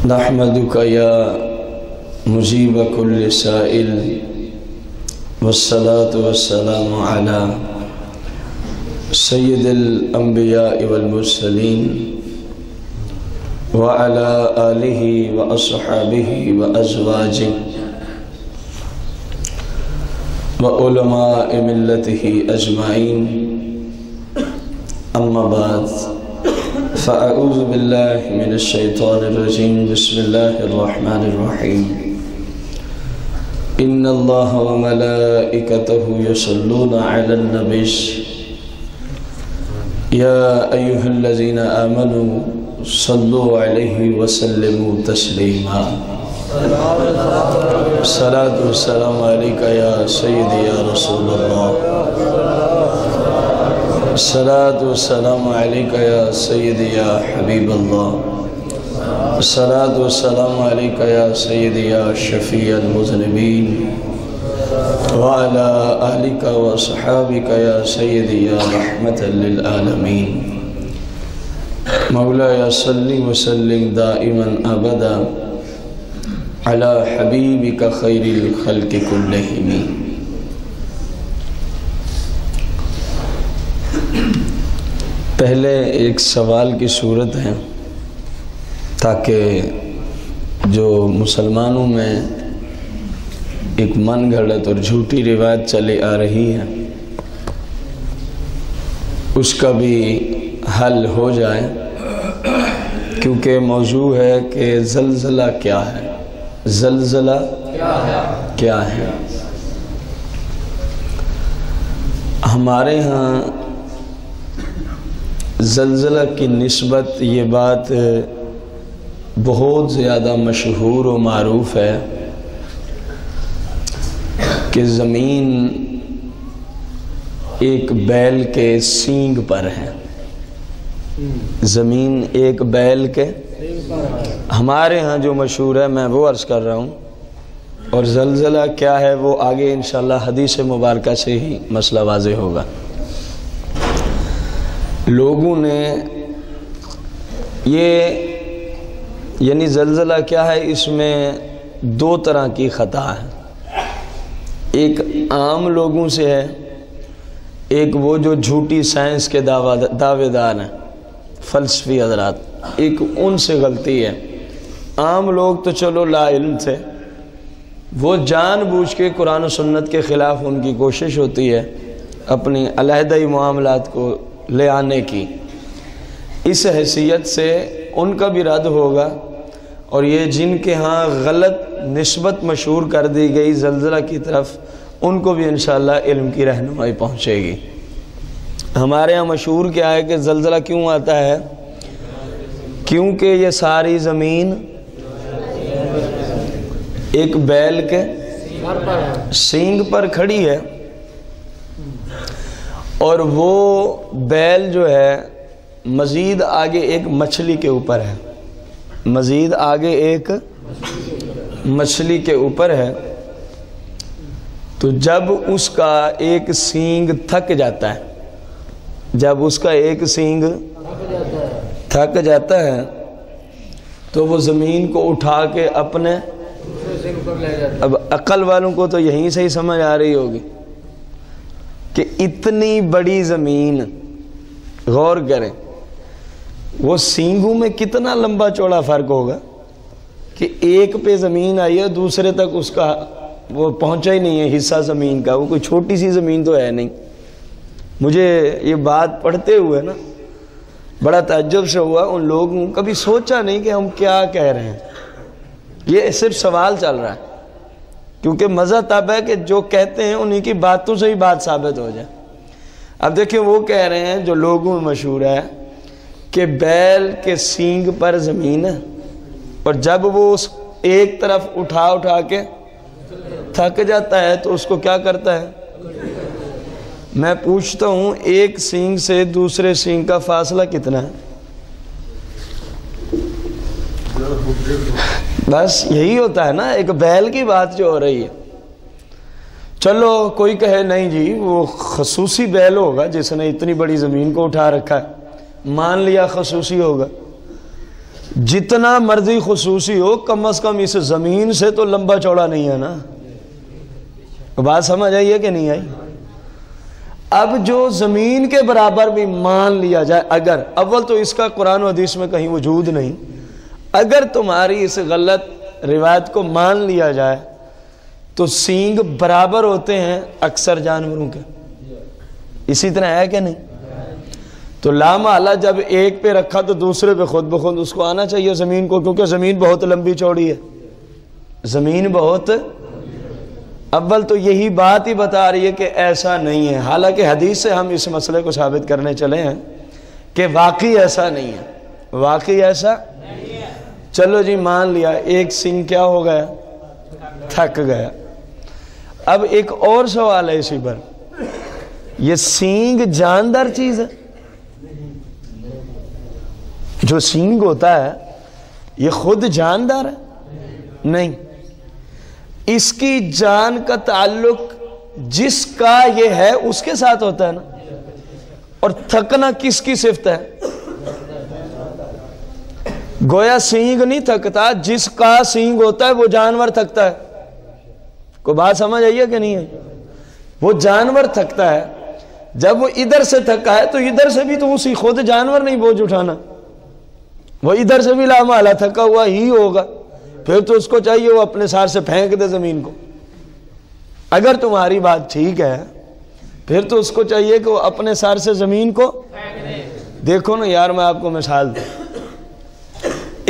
نحمدک یا مجیب کل سائل والصلاة والسلام علی سید الانبیاء والمرسلین وعلی آلہ واصحابہ وازواجہ وعلماء ملتہ اجمعین، اما بعد فاعوذ باللہ من الشیطان الرجیم، بسم اللہ الرحمن الرحیم۔ ان اللہ وملائکتہ یصلون علی النبی یا ایہا الذین آمنوا صلوا علیہ وسلموا تسلیما۔ الصلاۃ والسلام علیکہ یا سیدی یا رسول اللہ، الصلاۃ والسلام علیکہ یا سیدی یا حبیب اللہ، الصلاۃ والسلام علیکہ یا سیدی یا شفیع المذنبین، وعلی آلکہ واصحابکہ یا سیدی یا رحمۃ للعالمین۔ مولایا صلی وسلم دائما ابدا علی حبیبک خیر الخلق کلہم۔ پہلے ایک سوال کی صورت ہے تاکہ جو مسلمانوں میں ایک من گھڑت اور جھوٹی روایت چلی آ رہی ہے اس کا بھی حل ہو جائے، کیونکہ موضوع ہے کہ زلزلہ کیا ہے، زلزلہ کیا ہے۔ ہمارے ہاں زلزلہ کی نسبت یہ بات بہت زیادہ مشہور و معروف ہے کہ زمین ایک بیل کے سینگ پر ہے، زمین ایک بیل کے ہمارے ہاں جو مشہور ہے میں وہ عرض کر رہا ہوں، اور زلزلہ کیا ہے وہ آگے انشاءاللہ حدیث مبارکہ سے ہی مسئلہ واضح ہوگا۔ لوگوں نے یعنی زلزلہ کیا ہے، اس میں دو طرح کی خطا ہے، ایک عام لوگوں سے ہے، ایک وہ جو جھوٹی سائنس کے دعوے دار ہیں فلسفی حضرات، ایک ان سے غلطی ہے۔ عام لوگ تو چلو لا علم تھے، وہ جان بوجھ کے قرآن و سنت کے خلاف ان کی کوشش ہوتی ہے اپنی علیحدہ معاملات کو لے آنے کی، اس حیثیت سے ان کا بھی رد ہوگا، اور یہ جن کے ہاں غلط نسبت مشہور کر دی گئی زلزلہ کی طرف، ان کو بھی انشاءاللہ علم کی رہنمائی پہنچے گی۔ ہمارے ہاں مشہور کیا ہے کہ زلزلہ کیوں آتا ہے، کیونکہ یہ ساری زمین ایک بیل کے سینگ پر کھڑی ہے، اور وہ بیل جو ہے مزید آگے ایک مچھلی کے اوپر ہے، مزید آگے ایک مچھلی کے اوپر ہے، تو جب اس کا ایک سینگ تھک جاتا ہے، جب اس کا ایک سینگ تھک جاتا ہے تو وہ زمین کو اٹھا کے اپنے، اب عقل والوں کو تو یہیں سے ہی سمجھ آ رہی ہوگی کہ اتنی بڑی زمین، غور کریں وہ سینگوں میں کتنا لمبا چوڑا فرق ہوگا کہ ایک پہ زمین آئی ہے، دوسرے تک اس کا وہ پہنچا ہی نہیں ہے حصہ زمین کا، وہ کوئی چھوٹی سی زمین تو ہے نہیں۔ مجھے یہ بات پڑھتے ہوئے نا بڑا تعجب سے ہوا، ان لوگوں کبھی سوچا نہیں کہ ہم کیا کہہ رہے ہیں، یہ صرف سوال چل رہا ہے، کیونکہ مزہ تب ہے کہ جو کہتے ہیں انہی کی باتوں سے ہی بات ثابت ہو جائے۔ اب دیکھیں وہ کہہ رہے ہیں جو لوگوں میں مشہور ہے کہ بیل کے سینگ پر زمین ہے، اور جب وہ اس ایک طرف اٹھا کے تھک جاتا ہے تو اس کو کیا کرتا ہے۔ میں پوچھتا ہوں ایک سینگ سے دوسرے سینگ کا فاصلہ کتنا ہے؟ بس یہی ہوتا ہے نا، ایک بیل کی بات جو ہو رہی ہے۔ چلو کوئی کہے نہیں جی وہ خصوصی بیل ہوگا جس نے اتنی بڑی زمین کو اٹھا رکھا ہے، مان لیا خصوصی ہوگا، جتنا مرضی خصوصی ہو، کم از کم اس زمین سے تو لمبا چوڑا نہیں ہے نا. بات سمجھ آئی ہے کہ نہیں آئی؟ اب جو زمین کے برابر بھی مان لیا جائے، اگر اول تو اس کا قرآن و حدیث میں کہیں وجود نہیں، اگر تمہاری اس غلط روایت کو مان لیا جائے تو سینگ برابر ہوتے ہیں اکثر جانوروں کے، اسی طرح ہے کہ نہیں؟ تو لا محالہ جب ایک پہ رکھا تو دوسرے پہ خود بخود اس کو آنا چاہیے زمین کو، کیونکہ زمین بہت لمبی چوڑی ہے. زمین بہت، اول تو یہی بات ہی بتا رہی ہے کہ ایسا نہیں ہے، حالانکہ حدیث سے ہم اس مسئلے کو ثابت کرنے چلے ہیں کہ واقعی ایسا نہیں ہے. واقعی ایسا نہیں ہے. چلو جی مان لیا ایک سینگ کیا ہو گیا؟ تھک گیا. اب ایک اور سوال ہے اسی پر، یہ سینگ جاندار چیز ہے؟ جو سینگ ہوتا ہے یہ خود جاندار ہے؟ نہیں. اس کی جان کا تعلق جس کا یہ ہے اس کے ساتھ ہوتا ہے نا. اور تھکنا کس کی صفت ہے؟ گویا سینگ نہیں تھکتا، جس کا سینگ ہوتا ہے وہ جانور تھکتا ہے. کوئی بات سمجھ آئی ہے کہ نہیں ہے؟ وہ جانور تھکتا ہے. جب وہ ادھر سے تھکا ہے تو ادھر سے بھی تو اسی خود جانور نہیں بوجھ اٹھانا، وہ ادھر سے بھی لا محالہ تھکا ہوا ہی ہوگا. پھر تو اس کو چاہیے وہ اپنے سار سے پھینک دے زمین کو. اگر تمہاری بات ٹھیک ہے پھر تو اس کو چاہیے کہ وہ اپنے سار سے زمین کو دیکھو نا یار. میں آپ کو مثال دوں،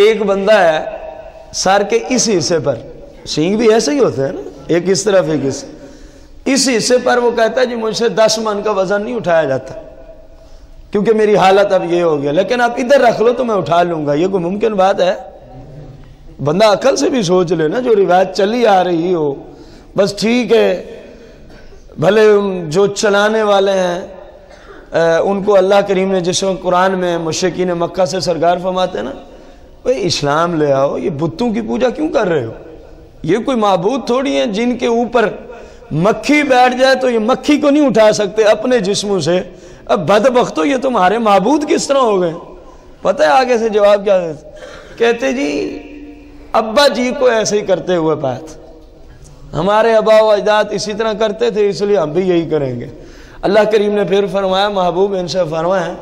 ایک بندہ ہے سر کے اس حصے پر، سینگ بھی ایسے ہی ہوتے ہیں نا، ایک اس طرف ایک اس حصے پر وہ کہتا ہے جی مجھ سے 10 من کا وزن نہیں اٹھایا جاتا کیونکہ میری حالت اب یہ ہو گیا، لیکن آپ ادھر رکھ لو تو میں اٹھا لوں گا. یہ کوئی ممکن بات ہے؟ بندہ عقل سے بھی سوچ لے نا، جو روایت چلی آ رہی ہو بس ٹھیک ہے. بھلے جو چلانے والے ہیں ان کو اللہ کریم نے جس وقت قرآن میں مشرکین مکہ سے سرکار فرماتے ہیں نا، بھئی اسلام لے آؤ، یہ بتوں کی پوجا کیوں کر رہے ہو؟ یہ کوئی معبود تھوڑی ہیں جن کے اوپر مکھی بیٹھ جائے تو یہ مکھی کو نہیں اٹھا سکتے اپنے جسموں سے. اب بدبختو یہ تمہارے معبود کس طرح ہو گئے؟ پتہ ہے آگے سے جواب کیا دیتے؟ کہتے جی ابا جی کو ایسے ہی کرتے ہوئے بات، ہمارے آبا و اجداد اسی طرح کرتے تھے اس لیے ہم بھی یہی کریں گے. اللہ کریم نے پھر فرمایا محبوب ان سے فرمایا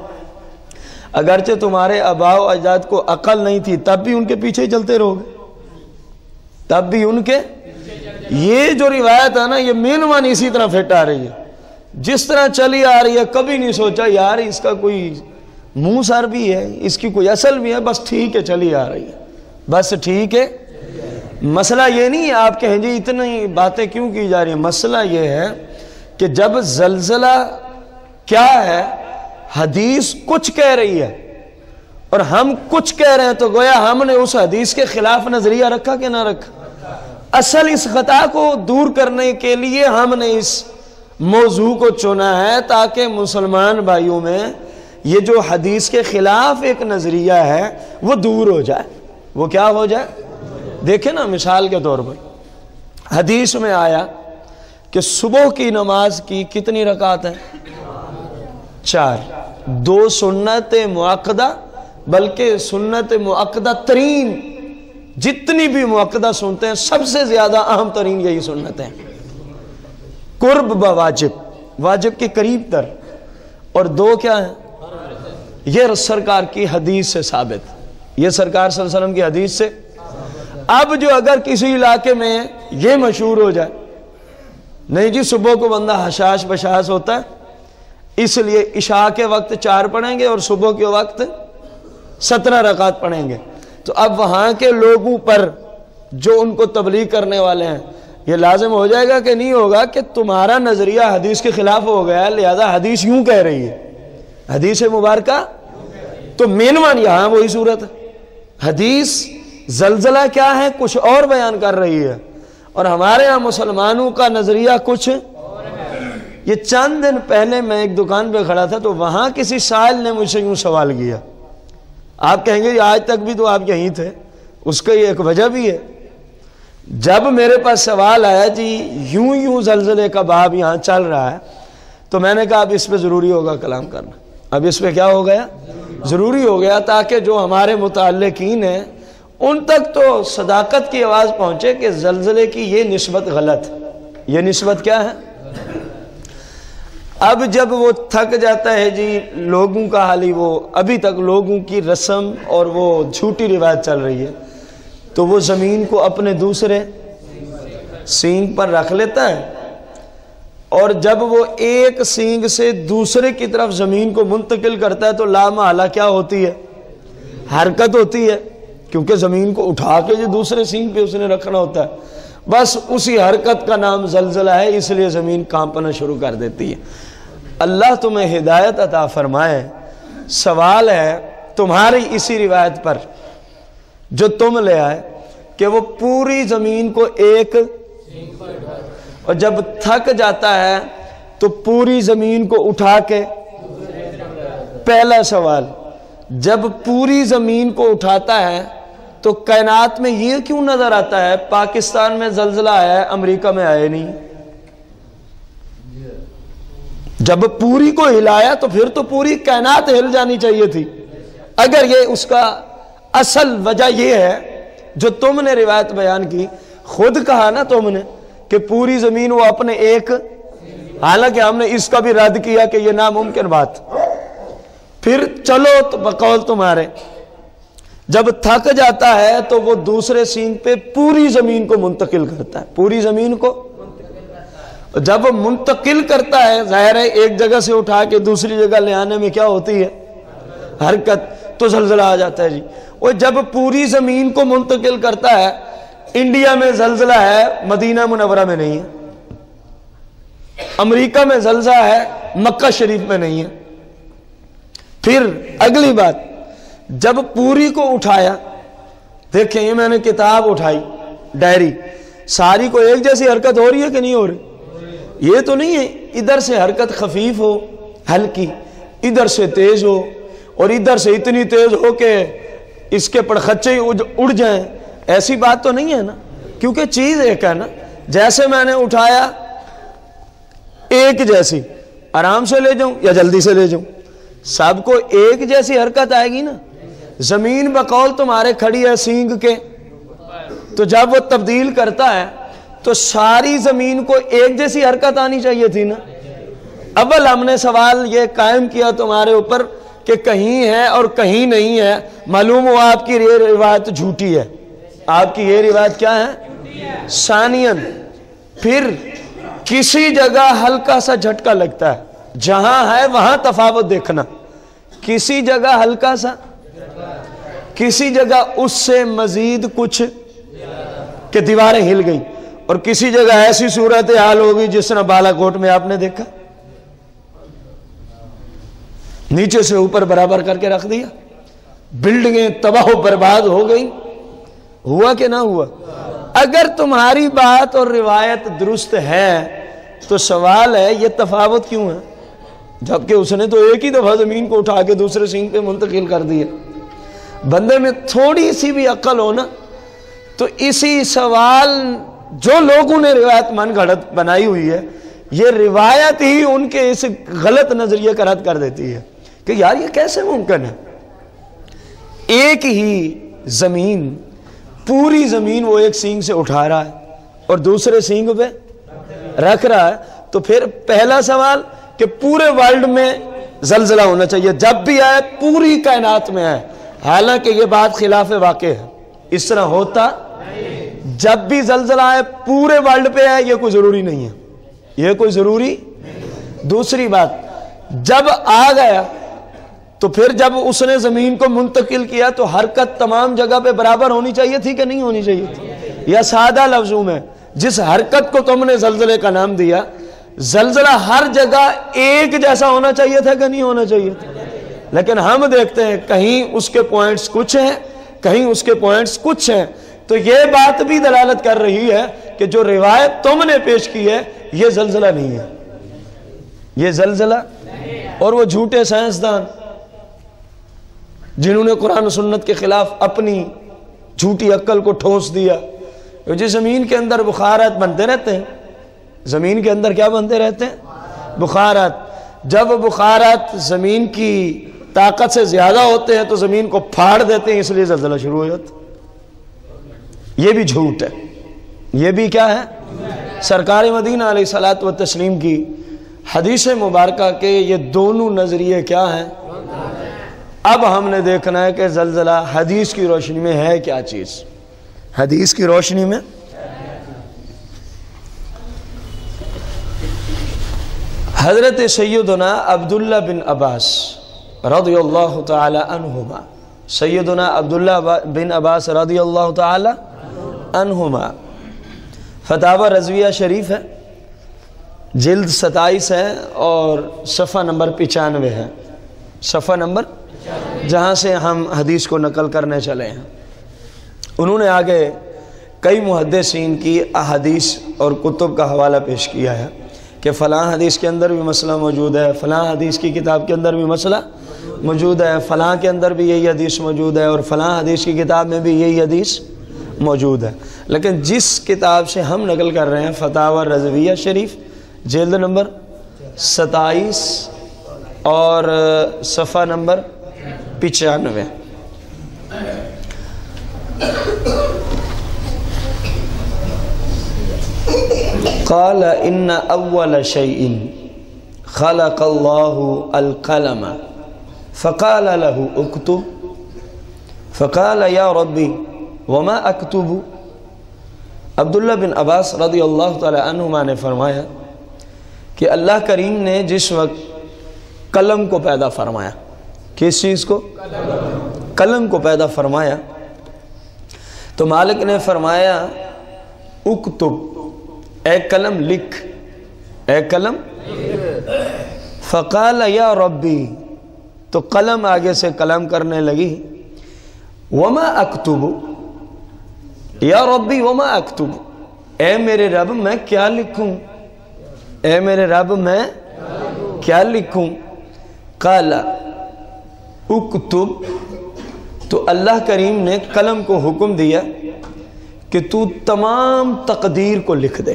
اگرچہ تمہارے آبا و اجداد کو عقل نہیں تھی تب بھی ان کے پیچھے چلتے رہو گے، تب بھی ان کے. یہ جو روایت ہے نا یہ مین ون اسی طرح فٹ آ رہی ہے، جس طرح چلی آ رہی ہے. کبھی نہیں سوچا یار اس کا کوئی منہ سر بھی ہے، اس کی کوئی اصل بھی ہے، بس ٹھیک ہے چلی آ رہی ہے، بس ٹھیک ہے. مسئلہ یہ نہیں ہے آپ کہیں جی اتنی باتیں کیوں کی جا رہی ہیں. مسئلہ یہ ہے کہ جب زلزلہ کیا ہے، حدیث کچھ کہہ رہی ہے اور ہم کچھ کہہ رہے ہیں تو گویا ہم نے اس حدیث کے خلاف نظریہ رکھا کہ نہ رکھا. اصل اس خطا کو دور کرنے کے لیے ہم نے اس موضوع کو چنا ہے تاکہ مسلمان بھائیوں میں یہ جو حدیث کے خلاف ایک نظریہ ہے وہ دور ہو جائے. وہ کیا ہو جائے؟ دیکھیں نا مثال کے طور پر حدیث میں آیا کہ صبح کی نماز کی کتنی رکعت ہیں؟ 4. 2 سنت مؤکدہ، بلکہ سنت مؤکدہ ترین جتنی بھی مؤکدہ سنتے ہیں سب سے زیادہ اہم ترین یہی سنت ہیں. قرب بواجب، واجب کے قریب تر، اور 2 کیا ہیں؟ یہ سرکار کی حدیث سے ثابت، یہ سرکار صلی اللہ علیہ وسلم کی حدیث سے. اب جو اگر کسی علاقے میں یہ مشہور ہو جائے نہیں جی صبح کو بندہ حشاش بشاش ہوتا ہے اس لیے عشاء کے وقت 4 پڑھیں گے اور صبح کے وقت 17 رکعت پڑھیں گے، تو اب وہاں کے لوگوں پر جو ان کو تبلیغ کرنے والے ہیں یہ لازم ہو جائے گا کہ نہیں ہوگا کہ تمہارا نظریہ حدیث کے خلاف ہو گیا لہذا حدیث یوں کہہ رہی ہے، حدیث مبارکہ. تو مینوان یہاں وہی صورت ہے. حدیث زلزلہ کیا ہے کچھ اور بیان کر رہی ہے اور ہمارے ہاں مسلمانوں کا نظریہ کچھ. یہ چند دن پہلے میں ایک دکان پہ کھڑا تھا تو وہاں کسی سائل نے مجھ سے یوں سوال کیا. آپ کہیں گے آج تک بھی تو آپ یہیں تھے، اس کا یہ ایک وجہ بھی ہے. جب میرے پاس سوال آیا جی یوں زلزلے کا باب یہاں چل رہا ہے تو میں نے کہا اب اس پہ ضروری ہوگا کلام کرنا. اب اس پہ کیا ہو گیا؟ ضروری ہو گیا تاکہ جو ہمارے متعلقین ہیں ان تک تو صداقت کی آواز پہنچے کہ زلزلے کی یہ نسبت غلط، یہ نسبت کیا ہے؟ اب جب وہ تھک جاتا ہے جی لوگوں کا حالی، وہ ابھی تک لوگوں کی رسم اور وہ جھوٹی روایت چل رہی ہے، تو وہ زمین کو اپنے دوسرے سینگ پر رکھ لیتا ہے، اور جب وہ ایک سینگ سے دوسرے کی طرف زمین کو منتقل کرتا ہے تو لامحالہ کیا ہوتی ہے؟ حرکت ہوتی ہے، کیونکہ زمین کو اٹھا کے جو دوسرے سینگ پہ اس نے رکھنا ہوتا ہے، بس اسی حرکت کا نام زلزلہ ہے، اس لیے زمین کانپنا شروع کر دیتی ہے۔ اللہ تمہیں ہدایت عطا فرمائے۔ سوال ہے تمہاری اسی روایت پر جو تم لے آئے کہ وہ پوری زمین کو ایک، اور جب تھک جاتا ہے تو پوری زمین کو اٹھا کے، پہلا سوال، جب پوری زمین کو اٹھاتا ہے تو کائنات میں یہ کیوں نظر آتا ہے پاکستان میں زلزلہ آیا ہے امریکہ میں آئے نہیں؟ جب پوری کو ہلایا تو پھر تو پوری کائنات ہل جانی چاہیے تھی۔ اگر یہ اس کا اصل وجہ یہ ہے جو تم نے روایت بیان کی، خود کہا نا تم نے کہ پوری زمین وہ اپنے ایک، حالانکہ ہم نے اس کا بھی رد کیا کہ یہ ناممکن بات۔ پھر چلو تو بقول تمہارے جب تھک جاتا ہے تو وہ دوسرے سینگ پہ پوری زمین کو منتقل کرتا ہے، پوری زمین کو جب منتقل کرتا ہے، ظاہر ہے ایک جگہ سے اٹھا کے دوسری جگہ لے آنے میں کیا ہوتی ہے؟ حرکت، تو زلزلہ آ جاتا ہے جی۔ اور جب پوری زمین کو منتقل کرتا ہے، انڈیا میں زلزلہ ہے، مدینہ منورہ میں نہیں ہے، امریکہ میں زلزلہ ہے، مکہ شریف میں نہیں ہے۔ پھر اگلی بات، جب پوری کو اٹھایا، دیکھیں یہ میں نے کتاب اٹھائی، ڈائری، ساری کو ایک جیسی حرکت ہو رہی ہے کہ نہیں ہو رہی؟ یہ تو نہیں ہے ادھر سے حرکت خفیف ہو، ہلکی، ادھر سے تیز ہو، اور ادھر سے اتنی تیز ہو کہ اس کے پڑخچے اڑ جائیں، ایسی بات تو نہیں ہے نا، کیونکہ چیز ایک ہے نا۔ جیسے میں نے اٹھایا ایک جیسی، آرام سے لے جاؤں یا جلدی سے لے جاؤں، سب کو ایک جیسی حرکت آئے گی نا۔ زمین بقول تمہارے کھڑی ہے سینگ کے، تو جب وہ تبدیل کرتا ہے تو ساری زمین کو ایک جیسی حرکت آنی چاہیے تھی نا۔ اول ہم نے سوال یہ قائم کیا تمہارے اوپر کہ کہیں ہے اور کہیں نہیں ہے، معلوم ہوا آپ کی یہ روایت جھوٹی ہے، آپ کی یہ روایت کیا ہے؟ ثانیاً پھر کسی جگہ ہلکا سا جھٹکا لگتا ہے، جہاں ہے وہاں تفاوت دیکھنا، کسی جگہ ہلکا سا، کسی جگہ اس سے مزید کچھ کہ دیواریں ہل گئیں، اور کسی جگہ ایسی صورتحال ہوگی جس طرح بالا کوٹ میں آپ نے دیکھا، نیچے سے اوپر برابر کر کے رکھ دیا، بلڈنگیں تباہ و برباد ہو گئی۔ ہوا کہ نہ ہوا؟ اگر تمہاری بات اور روایت درست ہے تو سوال ہے یہ تفاوت کیوں ہے، جبکہ اس نے تو ایک ہی دفعہ زمین کو اٹھا کے دوسرے سینگ پہ منتقل کر دیا۔ بندے میں تھوڑی سی بھی عقل ہونا تو اسی سوال جو لوگوں نے روایت من گھڑت بنائی ہوئی ہے، یہ روایت ہی ان کے اس غلط نظریے کا رد کر دیتی ہے کہ یار یہ کیسے ممکن ہے؟ ایک ہی زمین، پوری زمین وہ ایک سینگ سے اٹھا رہا ہے اور دوسرے سینگ پہ رکھ رہا ہے، تو پھر پہلا سوال کہ پورے ورلڈ میں زلزلہ ہونا چاہیے، جب بھی آئے پوری کائنات میں آئے، حالانکہ یہ بات خلاف واقع ہے، اس طرح ہوتا جب بھی زلزلہ آئے پورے ورلڈ پہ آئے، یہ کوئی ضروری نہیں ہے، یہ کوئی ضروری۔ دوسری بات، جب آ گیا تو پھر جب اس نے زمین کو منتقل کیا تو حرکت تمام جگہ پہ برابر ہونی چاہیے تھی کہ نہیں ہونی چاہیے تھی؟ یا سادہ لفظوں میں جس حرکت کو تم نے زلزلے کا نام دیا، زلزلہ ہر جگہ ایک جیسا ہونا چاہیے تھا کہ نہیں ہونا چاہیے تھا؟ لیکن ہم دیکھتے ہیں کہیں اس کے پوائنٹس کچھ ہیں، کہیں اس کے پوائنٹس کچھ ہیں، تو یہ بات بھی دلالت کر رہی ہے کہ جو روایت تم نے پیش کی ہے یہ زلزلہ نہیں ہے، یہ زلزلہ۔ اور وہ جھوٹے سائنسدان جنہوں نے قرآن و سنت کے خلاف اپنی جھوٹی عقل کو ٹھونس دیا، جو زمین کے اندر بخارات بنتے رہتے ہیں، زمین کے اندر کیا بنتے رہتے ہیں؟ بخارات۔ جب بخارات زمین کی طاقت سے زیادہ ہوتے ہیں تو زمین کو پھاڑ دیتے ہیں، اس لیے زلزلہ شروع ہو جاتا. یہ بھی جھوٹ ہے. یہ بھی کیا ہے؟ سرکار مدینہ علیہ الصلوۃ والتسلیم کی حدیث مبارکہ کے یہ دونوں نظریے کیا ہیں؟ اب ہم نے دیکھنا ہے کہ زلزلہ حدیث کی روشنی میں ہے کیا چیز. حدیث کی روشنی میں حضرت سیدنا عبداللہ بن عباس رضی اللہ تعالی عنہما، سیدنا عبداللہ بن عباس رضی اللہ تعالی عنہما، فتاوی رضویہ شریف ہے، جلد 27 ہے اور صفحہ نمبر 95 ہے. صفحہ نمبر جہاں سے ہم حدیث کو نقل کرنے چلے ہیں. انہوں نے آگے کئی محدثین کی احادیث اور کتب کا حوالہ پیش کیا ہے کہ فلاں حدیث کے اندر بھی مسئلہ موجود ہے، فلاں حدیث کی کتاب کے اندر بھی مسئلہ موجود ہے، فلاں کے اندر بھی یہی حدیث موجود ہے، اور فلاں حدیث کی کتاب میں بھی یہی حدیث موجود ہے. لیکن جس کتاب سے ہم نقل کر رہے ہیں فتاوی رضویہ شریف، جلد نمبر 27 اور صفحہ نمبر 95. قال ان اول شيء خلق الله القلم فقال له اكتب فقال يا ربي وما اكتب. عبداللہ بن عباس رضی اللہ تعالی عنہما نے فرمایا کہ اللہ کریم نے جس وقت قلم کو پیدا فرمایا، کس چیز کو؟ قلم کو پیدا فرمایا، تو مالک نے فرمایا اکتب، اے قلم لکھ، اے قلم. فقال یا ربی، تو قلم آگے سے کلام کرنے لگی، وما اکتب، یا ربی وما اکتب، اے میرے رب میں کیا لکھوں، اے میرے رب میں کیا لکھوں. قال اکتب، تو اللہ کریم نے قلم کو حکم دیا کہ تو تمام تقدیر کو لکھ دے،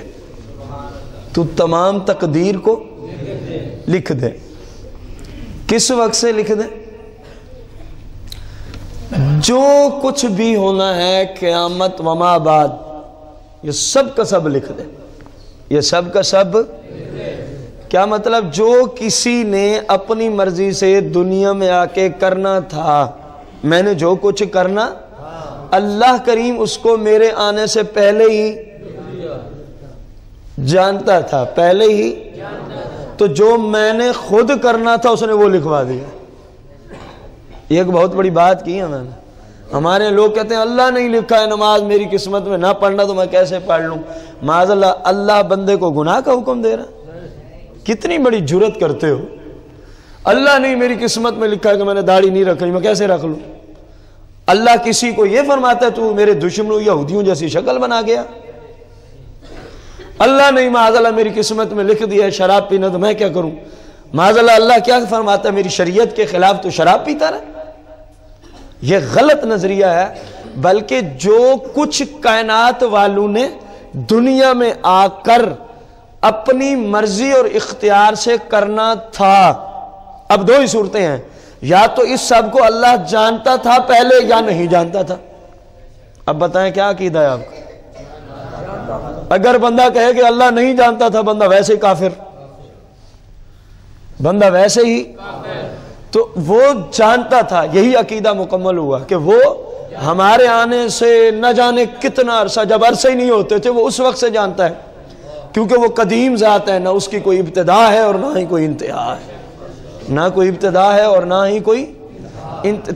تو تمام تقدیر کو لکھ دے. کس وقت سے لکھ دے؟ جو کچھ بھی ہونا ہے قیامت وما بعد، یہ سب کا سب لکھ دے، یہ سب کا سب. کیا مطلب؟ جو کسی نے اپنی مرضی سے دنیا میں آ کے کرنا تھا، میں نے جو کچھ کرنا، اللہ کریم اس کو میرے آنے سے پہلے ہی جانتا تھا، پہلے ہی. تو جو میں نے خود کرنا تھا اس نے وہ لکھوا دیا. یہ ایک بہت بڑی بات کی ہے میں نے. ہمارے لوگ کہتے ہیں اللہ نہیں لکھا ہے نماز میری قسمت میں، نہ پڑھنا تو میں کیسے پڑھ لوں. معاذ اللہ، اللہ بندے کو گناہ کا حکم دے رہا. کتنی بڑی جرت کرتے ہو. اللہ نہیں میری قسمت میں لکھا ہے کہ میں نے داڑھی نہیں رکھنی، میں کیسے رکھ لوں. اللہ کسی کو یہ فرماتا ہے تو میرے دشمنوں یہودیوں جیسی شکل بنا گیا. اللہ نہیں معاذ اللہ میری قسمت میں لکھ دیا ہے شراب پینا، تو میں کیا کروں. معاذ اللہ، اللہ کیا فرماتا ہے میری شریعت کے خلاف تو شراب پیتا رہا. یہ غلط نظریہ ہے. بلکہ جو کچھ کائنات والوں نے دنیا میں آ کر اپنی مرضی اور اختیار سے کرنا تھا، اب دو ہی صورتیں ہیں، یا تو اس سب کو اللہ جانتا تھا پہلے یا نہیں جانتا تھا. اب بتائیں کیا عقیدہ ہے آپ کا؟ اگر بندہ کہے کہ اللہ نہیں جانتا تھا، بندہ ویسے ہی کافر، بندہ ویسے ہی. تو وہ جانتا تھا، یہی عقیدہ مکمل ہوا کہ وہ ہمارے آنے سے نہ جانے کتنا عرصہ، جب عرصے ہی نہیں ہوتے تھے، وہ اس وقت سے جانتا ہے، کیونکہ وہ قدیم ذات ہے، نہ اس کی کوئی ابتدا ہے اور نہ ہی کوئی انتہا ہے، نہ کوئی ابتدا ہے اور نہ ہی کوئی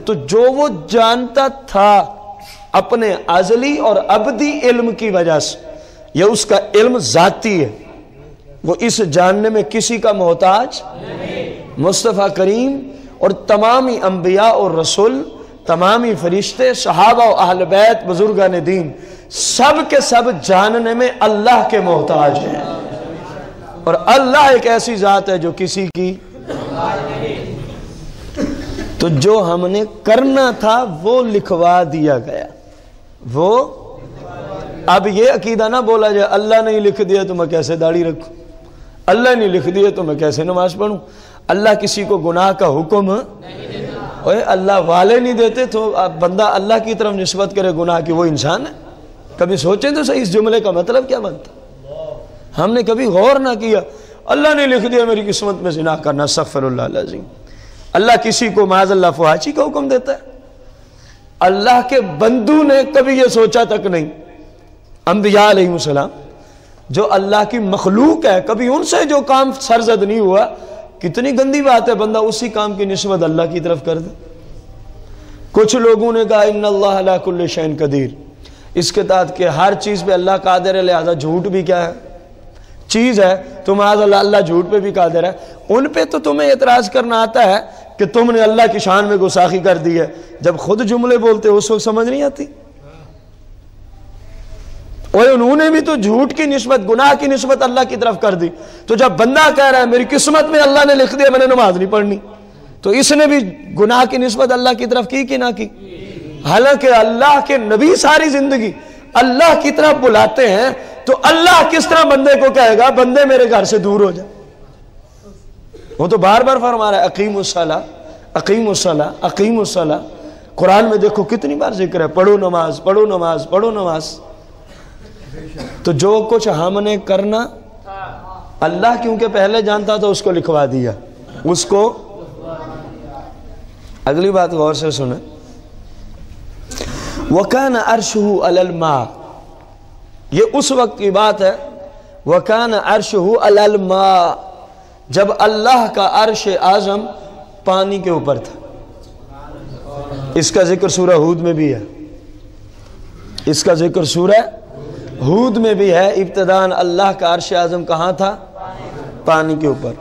تو جو وہ جانتا تھا اپنے ازلی اور ابدی علم کی وجہ سے، یہ اس کا علم ذاتی ہے، وہ اس جاننے میں کسی کا محتاج مصطفیٰ کریم اور تمامی انبیاء اور رسول، تمامی فرشتے، صحابہ و اہل بیت، بزرگان دین، سب کے سب جاننے میں اللہ کے محتاج ہیں. اور اللہ ایک ایسی ذات ہے جو کسی کی. تو جو ہم نے کرنا تھا وہ لکھوا دیا گیا. وہ اب یہ عقیدہ نہ بولا جائے اللہ نہیں لکھ دیا تو میں کیسے داڑھی رکھوں، اللہ نہیں لکھ دیا تو میں کیسے نماز پڑھوں. اللہ کسی کو گناہ کا حکم اوے اللہ والے نہیں دیتے تو بندہ اللہ کی طرف نسبت کرے گناہ کی، وہ انسان ہے؟ کبھی سوچیں تو صحیح اس جملے کا مطلب کیا بنتا؟ ہم نے کبھی غور نہ کیا۔ اللہ نے لکھ دیا میری قسمت میں زنا کرنا، استغفر اللہ العظیم۔ اللہ کسی کو معاذ اللہ فحاشی کا حکم دیتا ہے؟ اللہ کے بندو نے کبھی یہ سوچا تک نہیں، انبیاء علیہ السلام جو اللہ کی مخلوق ہے، کبھی ان سے جو کام سرزد نہیں ہوا۔ کتنی گندی بات ہے بندہ اسی کام کی نسبت اللہ کی طرف کر دے۔ کچھ لوگوں نے کہا ان اللہ علی کل شیء قدیر، اس کے تحت کہ ہر چیز پہ اللہ قادر ہے، لہذا جھوٹ بھی کیا ہے؟ چیز ہے۔ تو معاذ اللہ جھوٹ پہ بھی قادر ہے۔ ان پہ تو تمہیں اعتراض کرنا آتا ہے کہ تم نے اللہ کی شان میں گستاخی کر دی ہے، جب خود جملے بولتے اس وقت سمجھ نہیں آتی؟ اور انہوں نے بھی تو جھوٹ کی نسبت، گناہ کی نسبت اللہ کی طرف کر دی۔ تو جب بندہ کہہ رہا ہے میری قسمت میں اللہ نے لکھ دیا میں نے نماز نہیں پڑھنی، تو اس نے بھی گناہ کی نسبت اللہ کی طرف کی کہ نہ کی؟ حالانکہ اللہ کے نبی ساری زندگی اللہ کی طرف بلاتے ہیں، تو اللہ کس طرح بندے کو کہے گا بندے میرے گھر سے دور ہو جائے؟ وہ تو بار بار فرما رہا ہے اقیم الصلاۃ، اقیم الصلاۃ، اقیم الصلاۃ۔ قرآن میں دیکھو کتنی بار ذکر ہے پڑھو نماز، پڑھو نماز، پڑھو نماز۔ تو جو کچھ ہم نے کرنا اللہ کیونکہ پہلے جانتا تھا اس کو لکھوا دیا، اس کو۔ اگلی بات غور سے سنیں، وَكَانَ عَرْشُهُ عَلَى الْمَاءِ، یہ اس وقت کی بات ہے۔ وَكَانَ عَرْشُهُ عَلَى الْمَاءِ، جب اللہ کا عرش اعظم پانی کے اوپر تھا۔ اس کا ذکر سورہ ہود میں بھی ہے، اس کا ذکر سورہ ہود میں بھی ہے۔ ابتداً اللہ کا عرش اعظم کہاں تھا؟ پانی کے اوپر۔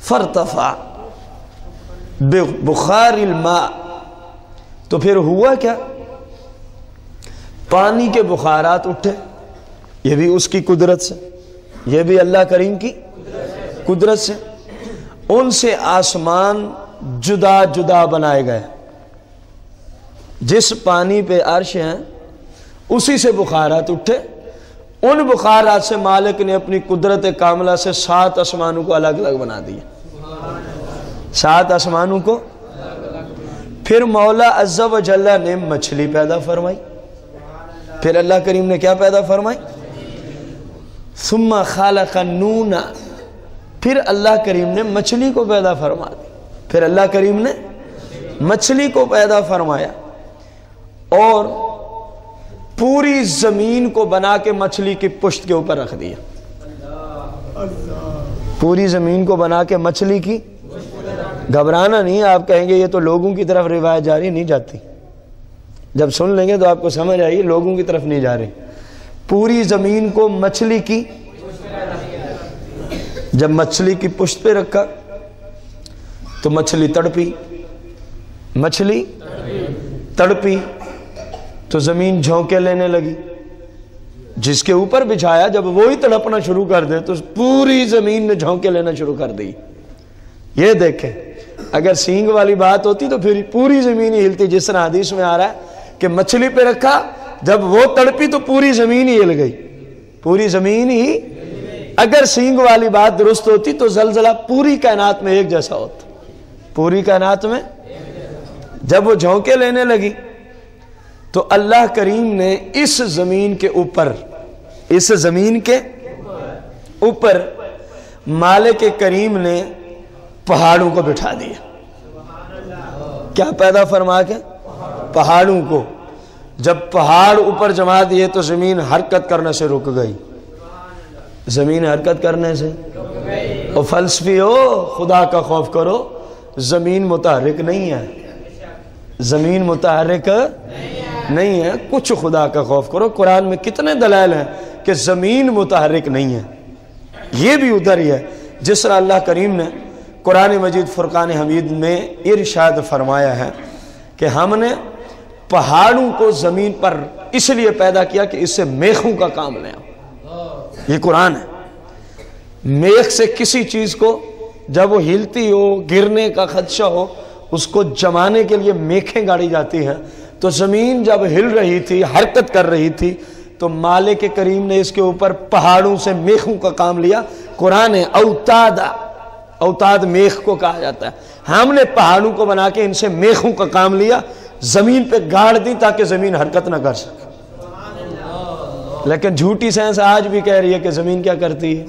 فارتفع بخار الماء، تو پھر ہوا کیا؟ پانی کے بخارات اٹھے، یہ بھی اس کی قدرت سے، یہ بھی اللہ کریم کی قدرت سے۔ ان سے آسمان جدا جدا بنائے گئے، جس پانی پہ عرش ہیں اسی سے بخارات اٹھے۔ ان بخارات سے مالک نے اپنی قدرت کاملہ سے 7 آسمانوں کو الگ الگ بنا دیا، 7 آسمانوں کو۔ پھر مولا عز و جل نے مچھلی پیدا فرمائی، پھر اللہ کریم نے کیا پیدا فرمائی؟ ثم خلق النون، پھر اللہ کریم نے مچھلی کو پیدا فرما دی، پھر اللہ کریم نے مچھلی کو پیدا فرمایا، اور پوری زمین کو بنا کے مچھلی کی پشت کے اوپر رکھ دیا۔ پوری زمین کو بنا کے مچھلی کی، گھبرانا نہیں، آپ کہیں گے یہ تو لوگوں کی طرف روایت جاری نہیں جاتی، جب سن لیں گے تو آپ کو سمجھ آئے گی لوگوں کی طرف نہیں جا رہی۔ پوری زمین کو مچھلی کی، جب مچھلی کی پشت پہ رکھا تو مچھلی تڑپی، مچھلی تڑپی تو زمین جھونکے لینے لگی، جس کے اوپر بچھایا جب وہی تڑپنا شروع کر دے تو پوری زمین نے جھونکے لینا شروع کر دی۔ یہ دیکھیں اگر سینگ والی بات ہوتی تو پھر پوری زمین ہی ہلتی، جس طرح حدیث میں آ رہا ہے کہ مچھلی پہ رکھا جب وہ تڑپی تو پوری زمین ہی ہل گئی، پوری زمین ہی۔ اگر سینگ والی بات درست ہوتی تو زلزلہ پوری کائنات میں ایک جیسا ہوتا، پوری کائنات میں۔ جب وہ جھونکے لینے لگی تو اللہ کریم نے اس زمین کے اوپر، اس زمین کے اوپر مالک کریم نے پہاڑوں کو بٹھا دیا۔ کیا پیدا فرما کے؟ پہاڑوں کو۔ جب پہاڑ اوپر جما دیے تو زمین حرکت کرنے سے رک گئی، زمین حرکت کرنے سے۔ اور فلسفی ہو، خدا کا خوف کرو، زمین متحرک نہیں ہے، زمین متحرک نہیں ہے، کچھ خدا کا خوف کرو۔ قرآن میں کتنے دلائل ہیں کہ زمین متحرک نہیں ہے۔ یہ بھی ادھر ہی ہے جس طرح اللہ کریم نے قرآن مجید فرقان حمید میں ارشاد فرمایا ہے کہ ہم نے پہاڑوں کو زمین پر اس لیے پیدا کیا کہ اس سے میخوں کا کام لیں۔ یہ قرآن ہے۔ میخ سے کسی چیز کو جب وہ ہلتی ہو، گرنے کا خدشہ ہو، اس کو جمانے کے لیے میخیں گاڑی جاتی ہیں۔ تو زمین جب ہل رہی تھی، حرکت کر رہی تھی، تو مالک کریم نے اس کے اوپر پہاڑوں سے میخوں کا کام لیا۔ قرآن اوتادا، اوتاد میخ کو کہا جاتا ہے. ہم نے پہاڑوں کو بنا کے ان سے میخوں کا کام لیا, زمین پہ گاڑ دی تاکہ زمین حرکت نہ کر سکے. لیکن جھوٹی سائنس آج بھی کہہ رہی ہے کہ زمین کیا کرتی ہے.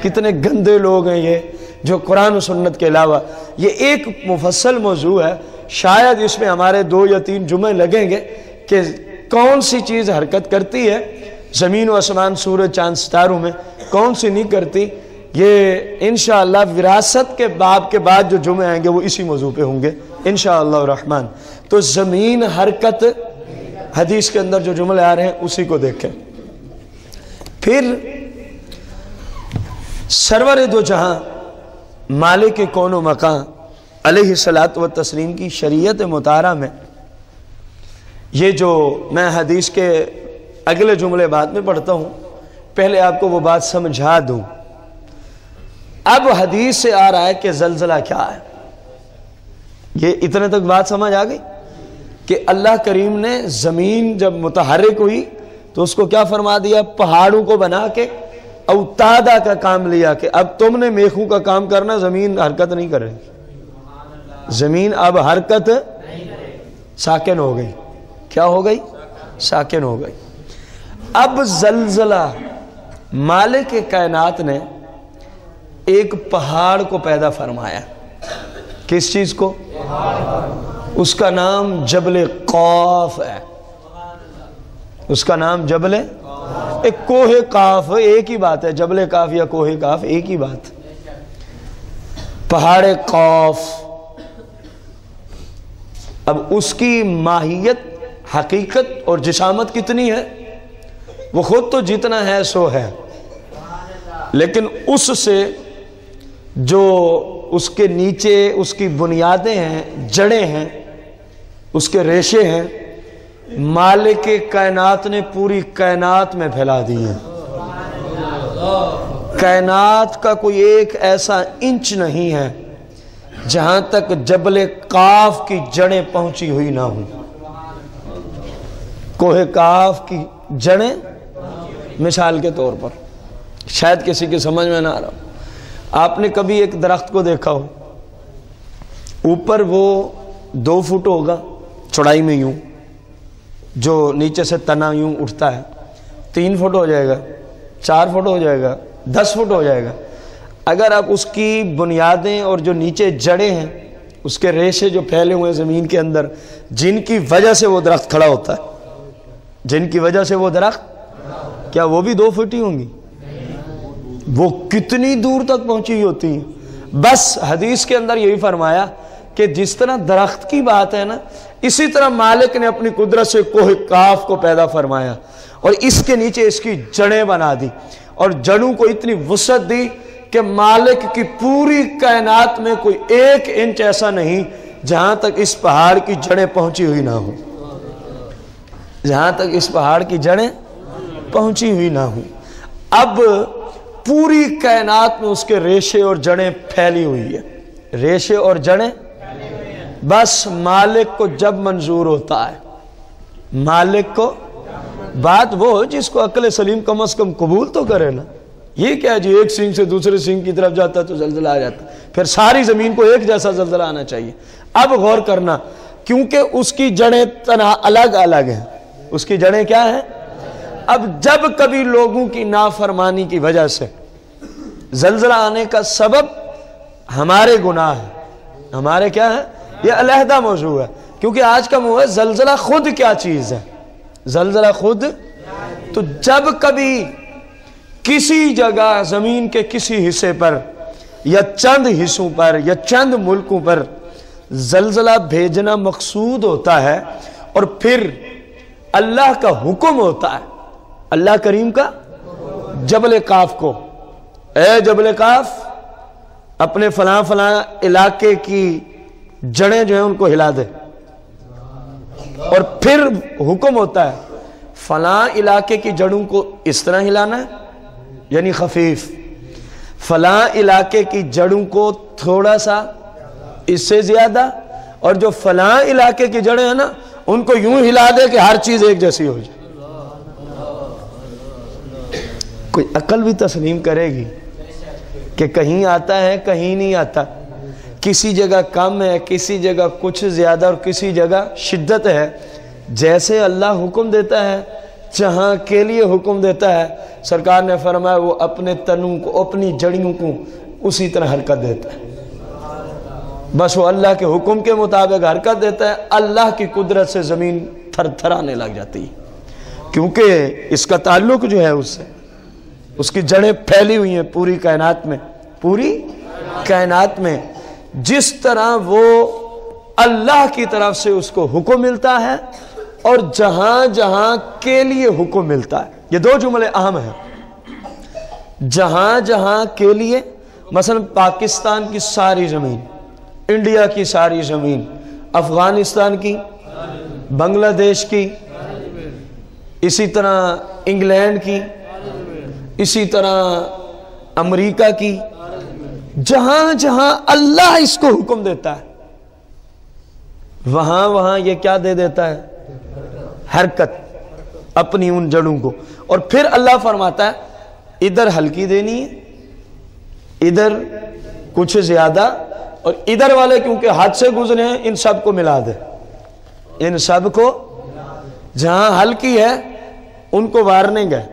کتنے گندے لوگ ہیں یہ جو قرآن و سنت کے علاوہ, یہ ایک مفصل موضوع ہے, شاید اس میں ہمارے 2 یا 3 جمعے لگیں گے کہ کون سی چیز حرکت کرتی ہے زمین و آسمان, سورج, چاند, ستاروں میں, کون سی نہیں کرتی. یہ انشاءاللہ وراثت کے باب کے بعد جو جمعے آئیں گے وہ اسی موضوع پہ ہوں گے انشاءاللہ الرحمن. تو زمین حرکت حدیث کے اندر جو جملے آ رہے ہیں اسی کو دیکھیں. پھر سرور دو جہاں مالک کون و مکان علیہ الصلاۃ والتسلیم کی شریعت مطہرہ میں, یہ جو میں حدیث کے اگلے جملے بعد میں پڑھتا ہوں, پہلے آپ کو وہ بات سمجھا دوں. اب حدیث سے آ رہا ہے کہ زلزلہ کیا ہے. یہ اتنے تک بات سمجھ آ گئی کہ اللہ کریم نے زمین جب متحرک ہوئی تو اس کو کیا فرما دیا, پہاڑوں کو بنا کے اوتادہ کا کام لیا کہ اب تم نے میخوں کا کام کرنا, زمین حرکت نہیں کرے گی. زمین اب حرکت ساکن ہو گئی. کیا ہو گئی؟ ساکن ہو گئی. اب زلزلہ مالک کائنات نے ایک پہاڑ کو پیدا فرمایا. کس چیز کو؟ اس کا نام جبل قاف ہے. اس کا نام جبل, ایک کوہ قاف, ایک ہی بات ہے, جبل قاف یا کوہ قاف ایک ہی بات. پہاڑ قاف. اب اس کی ماہیت, حقیقت اور جسامت کتنی ہے وہ خود تو جتنا ہے سو ہے, لیکن اس سے جو اس کے نیچے اس کی بنیادیں ہیں, جڑیں ہیں, اس کے ریشے ہیں, مالک کائنات نے پوری کائنات میں پھیلا دی ہیں. کائنات کا کوئی ایک ایسا انچ نہیں ہے جہاں تک جبل قاف کی جڑیں پہنچی ہوئی نہ ہوں. کوہ قاف کی جڑیں مثال کے طور پر, شاید کسی کی سمجھ میں نہ آ رہا, آپ نے کبھی ایک درخت کو دیکھا ہو, اوپر وہ 2 فٹ ہوگا چوڑائی میں یوں, جو نیچے سے تنا یوں اٹھتا ہے 3 فٹ ہو جائے گا, 4 فٹ ہو جائے گا, 10 فٹ ہو جائے گا. اگر آپ اس کی بنیادیں اور جو نیچے جڑیں ہیں, اس کے ریشے جو پھیلے ہوئے ہیں زمین کے اندر, جن کی وجہ سے وہ درخت کھڑا ہوتا ہے, جن کی وجہ سے وہ درخت, کیا وہ بھی 2 فٹ ہی ہوں گی؟ وہ کتنی دور تک پہنچی ہوتی ہیں. بس حدیث کے اندر یہی فرمایا کہ جس طرح درخت کی بات ہے نا, اسی طرح مالک نے اپنی قدرت سے کوہ قاف کو پیدا فرمایا اور اس کے نیچے اس کی جڑیں بنا دی, اور جڑوں کو اتنی وسعت دی کہ مالک کی پوری کائنات میں کوئی 1 انچ ایسا نہیں جہاں تک اس پہاڑ کی جڑیں پہنچی ہوئی نہ ہو, جہاں تک اس پہاڑ کی جڑیں پہنچی ہوئی نہ ہوں. اب پوری کائنات میں اس کے ریشے اور جڑیں پھیلی ہوئی ہے, ریشے اور جڑیں. بس مالک کو جب منظور ہوتا ہے, مالک کو, بات وہ جس کو عقل سلیم کم از کم قبول تو کرے نا. یہ کیا جی ایک سینگ سے دوسرے سینگ کی طرف جاتا ہے تو زلزلہ آ جاتا ہے, پھر ساری زمین کو ایک جیسا زلزلہ آنا چاہیے. اب غور کرنا, کیونکہ اس کی جڑیں تنہا الگ الگ ہیں, اس کی جڑیں کیا ہیں. اب جب کبھی لوگوں کی نافرمانی کی وجہ سے زلزلہ آنے کا سبب ہمارے گناہ ہے, ہمارے کیا ہے, یہ علیحدہ موضوع ہے, کیونکہ آج کا موضوع ہے زلزلہ خود کیا چیز ہے. زلزلہ خود, تو جب کبھی کسی جگہ زمین کے کسی حصے پر یا چند حصوں پر یا چند ملکوں پر زلزلہ بھیجنا مقصود ہوتا ہے, اور پھر اللہ کا حکم ہوتا ہے, اللہ کریم کا, جبل قاف کو, اے جبل قاف اپنے فلاں فلاں علاقے کی جڑیں جو ہیں ان کو ہلا دے, اور پھر حکم ہوتا ہے فلاں علاقے کی جڑوں کو اس طرح ہلانا ہے یعنی خفیف, فلاں علاقے کی جڑوں کو تھوڑا سا اس سے زیادہ, اور جو فلاں علاقے کی جڑیں ہیں نا ان کو یوں ہلا دے کہ ہر چیز ایک جیسی ہو جائے. کوئی عقل بھی تسلیم کرے گی کہ کہیں آتا ہے کہیں نہیں آتا، کسی جگہ کم ہے، کسی جگہ کچھ زیادہ اور کسی جگہ شدت ہے۔ جیسے اللہ حکم دیتا ہے، جہاں کے لیے حکم دیتا ہے، سرکار نے فرمایا وہ اپنے تنوں کو، اپنی جڑیوں کو اسی طرح حرکت دیتا ہے۔ بس وہ اللہ کے حکم کے مطابق حرکت دیتا ہے، اللہ کی قدرت سے زمین تھر تھرانے لگ جاتی ہے، کیونکہ اس کا تعلق جو ہے اس سے، اس کی جڑیں پھیلی ہوئی ہیں پوری کائنات میں، پوری کائنات میں۔ جس طرح وہ اللہ کی طرف سے اس کو حکم ملتا ہے اور جہاں جہاں کے لیے حکم ملتا ہے، یہ دو جملے اہم ہیں۔ جہاں جہاں کے لیے، مثلا پاکستان کی ساری زمین، انڈیا کی ساری زمین، افغانستان کی، بنگلہ دیش کی، اسی طرح انگلینڈ کی، اسی طرح امریکہ کی، جہاں جہاں اللہ اس کو حکم دیتا ہے وہاں وہاں یہ کیا دے دیتا ہے؟ حرکت، اپنی ان جڑوں کو۔ اور پھر اللہ فرماتا ہے ادھر ہلکی دینی ہے، ادھر کچھ زیادہ، اور ادھر والے کیونکہ حد سے گزرے ہیں ان سب کو ملا دے، ان سب کو، جہاں ہلکی ہے ان کو وارننگ ہے،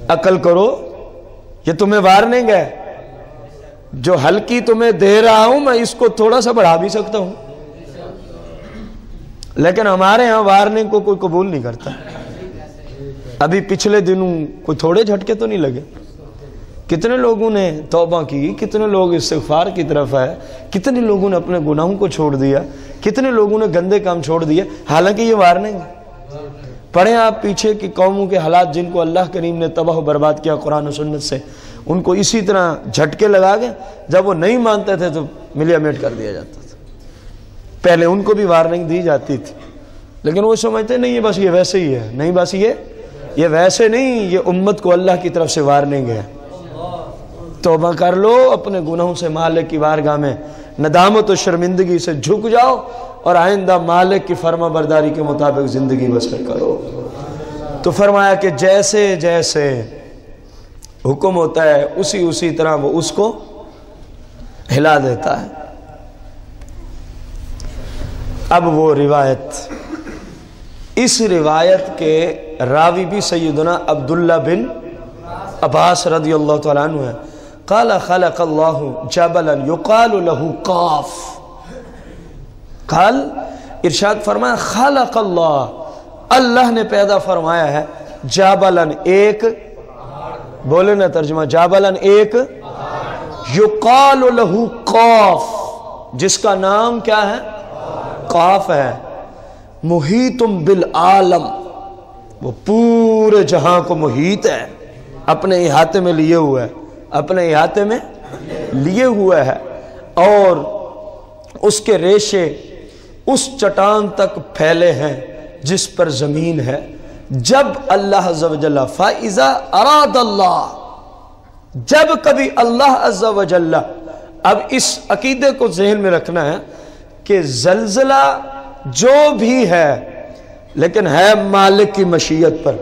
عقل کرو، یہ تمہیں وارننگ ہے، جو ہلکی تمہیں دے رہا ہوں میں اس کو تھوڑا سا بڑھا بھی سکتا ہوں، لیکن ہمارے ہاں وارننگ کو کوئی قبول نہیں کرتا۔ ابھی پچھلے دنوں کوئی تھوڑے جھٹکے تو نہیں لگے، کتنے لوگوں نے توبہ کی، کتنے لوگ استغفار کی طرف آئے، کتنے لوگوں نے اپنے گناہوں کو چھوڑ دیا، کتنے لوگوں نے گندے کام چھوڑ دیے، حالانکہ یہ وارننگ ہے۔ پڑھیں آپ پیچھے کی قوموں کے حالات جن کو اللہ کریم نے تباہ و برباد کیا قرآن و سنت سے، ان کو اسی طرح جھٹکے لگا گئے، جب وہ نہیں مانتے تھے تو ملیا میٹ کر دیا جاتا تھا۔ پہلے ان کو بھی وارننگ دی جاتی تھی، لیکن وہ سمجھتے نہیں، بس یہ ویسے ہی ہے، نہیں بس یہ ویسے نہیں، یہ امت کو اللہ کی طرف سے وارننگ ہے۔ توبہ کر لو، اپنے گناہوں سے مالک کی بارگاہ میں ندامت و شرمندگی سے جھک جاؤ اور آئندہ مالک کی فرما برداری کے مطابق زندگی بسر کرو۔ تو فرمایا کہ جیسے جیسے حکم ہوتا ہے اسی طرح وہ اس کو ہلا دیتا ہے۔ اب وہ روایت، اس روایت کے راوی بھی سیدنا عبداللہ بن عباس رضی اللہ تعالیٰ عنہ ہے۔ قال خلق اللہ جبلا یقال له قاف، قال ارشاد فرمایا خلق اللہ نے پیدا فرمایا ہے جبلا ایک، بولے نا ترجمہ، جبلا ایک، یقال له قاف، جس کا نام کیا ہے؟ قاف ہے، محیط بالعالم، وہ پورے جہاں کو محیط ہے، اپنے احاطے میں لیے ہوئے ہے، اپنے احاطے میں لیے ہوئے ہے، اور اس کے ریشے اس چٹان تک پھیلے ہیں جس پر زمین ہے۔ جب اللہ عز و جل فَإِذَا أَرَادَ اللَّهُ، جب کبھی اللہ عز و جل، اب اس عقیدے کو ذہن میں رکھنا ہے کہ زلزلہ جو بھی ہے لیکن ہے مالک کی مشیت پر،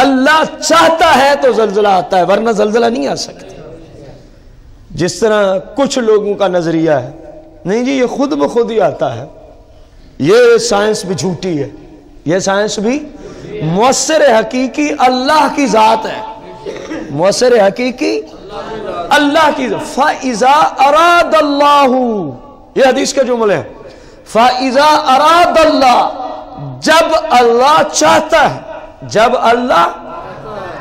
اللہ چاہتا ہے تو زلزلہ آتا ہے، ورنہ زلزلہ نہیں آ سکتا۔ جس طرح کچھ لوگوں کا نظریہ ہے نہیں جی یہ خود بخود ہی آتا ہے، یہ سائنس بھی جھوٹی ہے، یہ سائنس بھی، مؤثر حقیقی اللہ کی ذات ہے، مؤثر حقیقی اللہ کی ذات۔ فَإِذَا أَرَادَ اللَّهُ، یہ حدیث کے جملے ہیں، فَإِذَا أَرَادَ اللَّهُ، جب اللہ چاہتا ہے، جب اللہ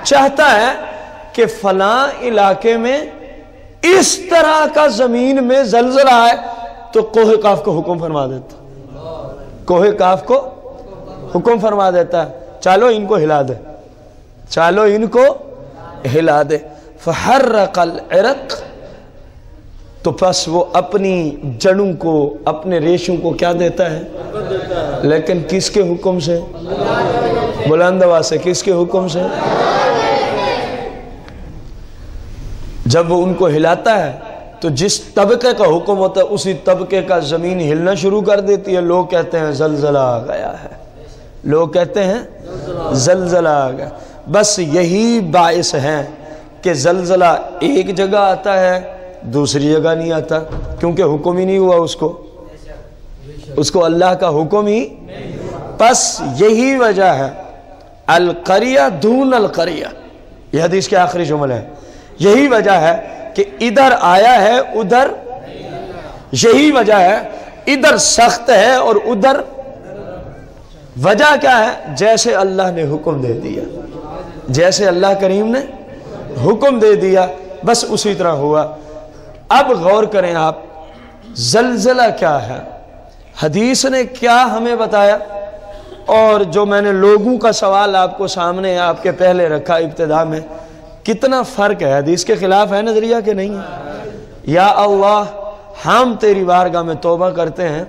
چاہتا ہے کہ فلاں علاقے میں اس طرح کا زمین میں زلزلہ آئے تو کوہ کاف کو حکم فرما دیتا، کوہ کاف کو حکم فرما دیتا ہے چلو ان کو ہلا دے، چلو ان کو ہلا دے۔ فحرق العرق، تو پس وہ اپنی جڑوں کو، اپنے ریشوں کو کیا دیتا ہے؟ لیکن کس کے حکم سے؟ بلند آواز سے، کس کے حکم سے؟ جب وہ ان کو ہلاتا ہے تو جس طبقے کا حکم ہوتا ہے اسی طبقے کا زمین ہلنا شروع کر دیتی ہے۔ لوگ کہتے ہیں زلزلہ آ گیا ہے، لوگ کہتے ہیں زلزلہ آ گیا۔ بس یہی باعث ہے کہ زلزلہ ایک جگہ آتا ہے دوسری جگہ نہیں آتا، کیونکہ حکم ہی نہیں ہوا اس کو اللہ کا حکم ہی. بس یہی وجہ ہے القریہ دون القریہ، یہ حدیث کے آخری جملہ ہے. یہی وجہ ہے کہ ادھر آیا ہے ادھر، یہی وجہ ہے ادھر سخت ہے اور ادھر. وجہ کیا ہے؟ جیسے اللہ نے حکم دے دیا، جیسے اللہ کریم نے حکم دے دیا بس اسی طرح ہوا. اب غور کریں آپ، زلزلہ کیا ہے، حدیث نے کیا ہمیں بتایا، اور جو میں نے لوگوں کا سوال آپ کو سامنے آپ کے پہلے رکھا ابتدا میں، کتنا فرق ہے؟ حدیث کے خلاف ہے نظریہ کہ نہیں ہے؟ یا اللہ ہم تیری بارگاہ میں توبہ کرتے ہیں،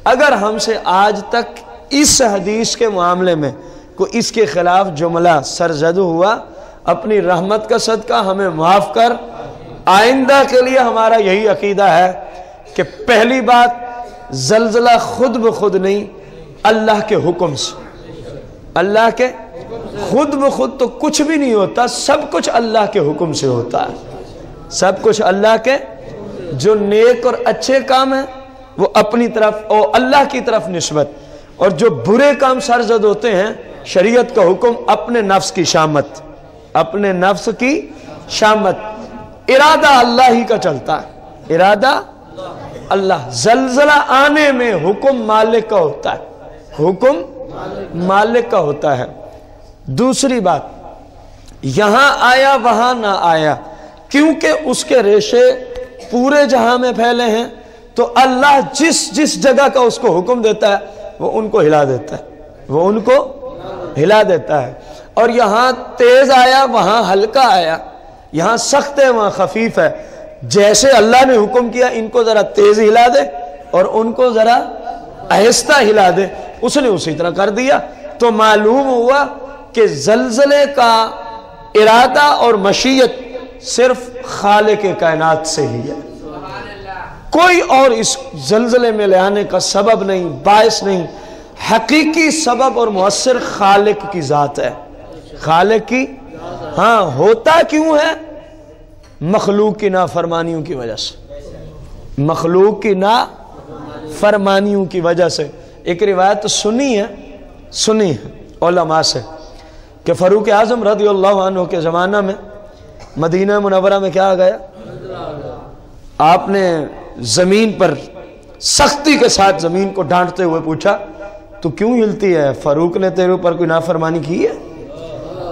اگر ہم سے آج تک اس حدیث کے معاملے میں کوئی اس کے خلاف جملہ سرزد ہوا، اپنی رحمت کا صدقہ ہمیں معاف کر. آئندہ کے لیے ہمارا یہی عقیدہ ہے کہ پہلی بات، زلزلہ خود بخود نہیں، اللہ کے حکم سے. اللہ کے خود بخود تو کچھ بھی نہیں ہوتا، سب کچھ اللہ کے حکم سے ہوتا ہے. سب کچھ اللہ کے، جو نیک اور اچھے کام ہیں وہ اپنی طرف اور اللہ کی طرف نسبت، اور جو برے کام سرزد ہوتے ہیں شریعت کا حکم اپنے نفس کی شامت، اپنے نفس کی شامت. ارادہ اللہ ہی کا چلتا ہے، ارادہ اللہ. زلزلہ آنے میں حکم مالک کا ہوتا ہے، حکم مالک کا ہوتا ہے. دوسری بات، یہاں آیا وہاں نہ آیا، کیونکہ اس کے ریشے پورے جہاں میں پھیلے ہیں، تو اللہ جس جگہ کا اس کو حکم دیتا ہے وہ ان کو ہلا دیتا ہے، وہ ان کو ہلا دیتا ہے. اور یہاں تیز آیا وہاں ہلکا آیا، یہاں سخت ہے وہاں خفیف ہے. جیسے اللہ نے حکم کیا ان کو ذرا تیز ہلا دے اور ان کو ذرا آہستہ ہلا دے، اس نے اسی طرح کر دیا. تو معلوم ہوا کہ زلزلے کا ارادہ اور مشیت صرف خالق کائنات سے ہی ہے، کوئی اور اس زلزلے میں لے آنے کا سبب نہیں، باعث نہیں. حقیقی سبب اور مؤثر خالق کی ذات ہے، خالق کی. ہاں ہوتا کیوں ہے؟ مخلوق کی نافرمانیوں کی وجہ سے، مخلوق کی نافرمانیوں کی وجہ سے. ایک روایت سنی ہے علماء سے کہ فاروق اعظم رضی اللہ عنہ کے زمانہ میں مدینہ منورہ میں کیا گیا، آپ نے زمین پر سختی کے ساتھ زمین کو ڈانٹتے ہوئے پوچھا تو کیوں ہلتی ہے؟ فاروق نے تیرے اوپر کوئی نافرمانی کی ہے؟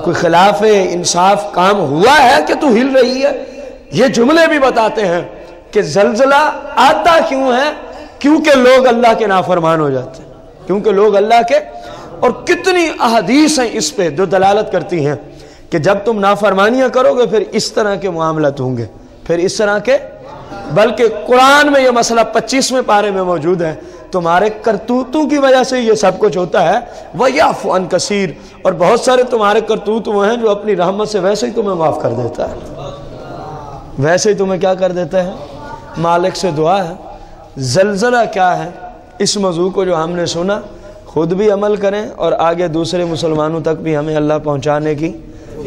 کوئی خلاف انصاف کام ہوا ہے کہ تو ہل رہی ہے؟ یہ جملے بھی بتاتے ہیں کہ زلزلہ آتا کیوں ہے، کیونکہ لوگ اللہ کے نافرمان ہو جاتے ہیں، کیونکہ لوگ اللہ کے. اور کتنی احادیث ہیں اس پہ جو دلالت کرتی ہیں کہ جب تم نافرمانیاں کرو گے پھر اس طرح کے معاملات ہوں گے، پھر اس طرح کے. بلکہ قرآن میں یہ مسئلہ 25ویں پارے میں موجود ہے، تمہارے کرتوتوں کی وجہ سے یہ سب کچھ ہوتا ہے. وَيَعْفُ عَنْ كَثِيرٍ، اور بہت سارے تمہارے کرتوت وہ ہیں جو اپنی رحمت سے ویسے ہی تمہیں معاف کر دیتا ہے، ویسے ہی تمہیں کیا کر دیتا ہے. مالک سے دعا ہے. زلزلہ کیا ہے، اس موضوع کو جو ہم نے سنا خود بھی عمل کریں اور آگے دوسرے مسلمانوں تک بھی ہمیں اللہ پہنچانے کی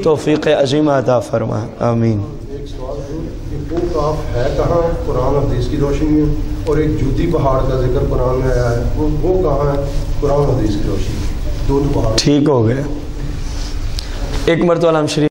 توفیق عظیمہ عطا فرمائے. آمین. ایک سوال وہ کاف ہے کہاں قرآن حدیث کی روشنی میں، اور ایک جودی پہاڑ کا ذکر قرآن میں آیا ہے، وہ کہاں ہے قرآن حدیث کی روشنی میں؟ دو پہاڑ. ٹھیک ہو گئے. ایک مرتبہ ہم شریف